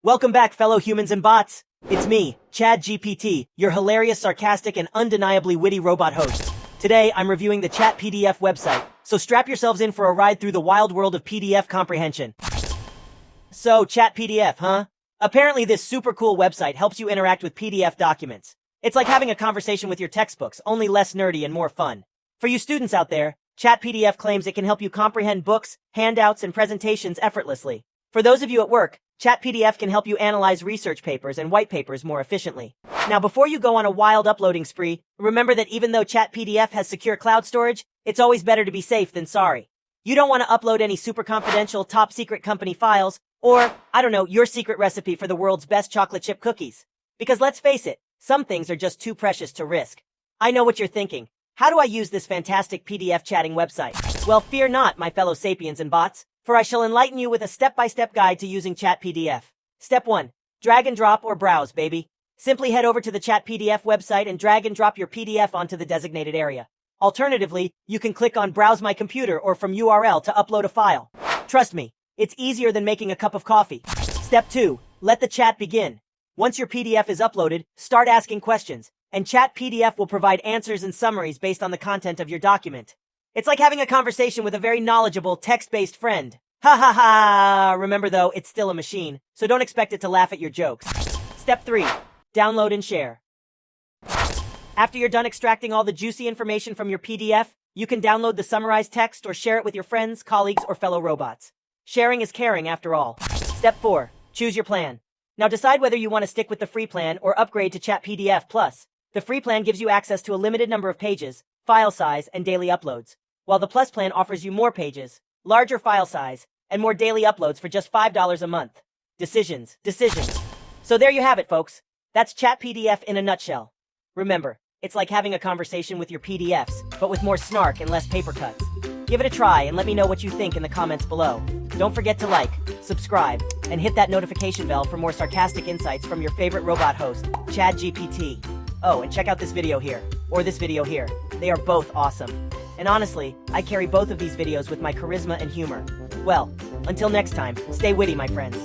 Welcome back, fellow humans and bots. It's me, ChatGPT, your hilarious, sarcastic, and undeniably witty robot host. Today, I'm reviewing the ChatPDF website, so strap yourselves in for a ride through the wild world of PDF comprehension. So, ChatPDF, huh? Apparently this super cool website helps you interact with PDF documents. It's like having a conversation with your textbooks, only less nerdy and more fun. For you students out there, ChatPDF claims it can help you comprehend books, handouts, and presentations effortlessly. For those of you at work, ChatPDF can help you analyze research papers and white papers more efficiently. Now, before you go on a wild uploading spree, remember that even though ChatPDF has secure cloud storage, it's always better to be safe than sorry. You don't want to upload any super confidential, top secret company files, or, I don't know, your secret recipe for the world's best chocolate chip cookies. Because let's face it, some things are just too precious to risk. I know what you're thinking. How do I use this fantastic PDF chatting website? Well, fear not, my fellow sapiens and bots, for I shall enlighten you with a step-by-step guide to using ChatPDF. Step 1. Drag and drop or browse, baby. Simply head over to the ChatPDF website and drag and drop your PDF onto the designated area. Alternatively, you can click on Browse My Computer or from URL to upload a file. Trust me, it's easier than making a cup of coffee. Step 2. Let the chat begin. Once your PDF is uploaded, start asking questions, and ChatPDF will provide answers and summaries based on the content of your document. It's like having a conversation with a very knowledgeable, text-based friend. Ha ha ha! Remember though, it's still a machine, so don't expect it to laugh at your jokes. Step 3. Download and share. After you're done extracting all the juicy information from your PDF, you can download the summarized text or share it with your friends, colleagues, or fellow robots. Sharing is caring after all. Step 4. Choose your plan. Now decide whether you want to stick with the free plan or upgrade to ChatPDF Plus. The free plan gives you access to a limited number of pages, file size, and daily uploads, while the Plus plan offers you more pages, larger file size, and more daily uploads for just $5 a month. Decisions. So there you have it, folks. That's ChatPDF in a nutshell. Remember, it's like having a conversation with your PDFs, but with more snark and less paper cuts. Give it a try and let me know what you think in the comments below. Don't forget to like, subscribe, and hit that notification bell for more sarcastic insights from your favorite robot host, ChatGPT. Oh, and check out this video here, or this video here. They are both awesome. And honestly, I carry both of these videos with my charisma and humor. Well, until next time, stay witty, my friends.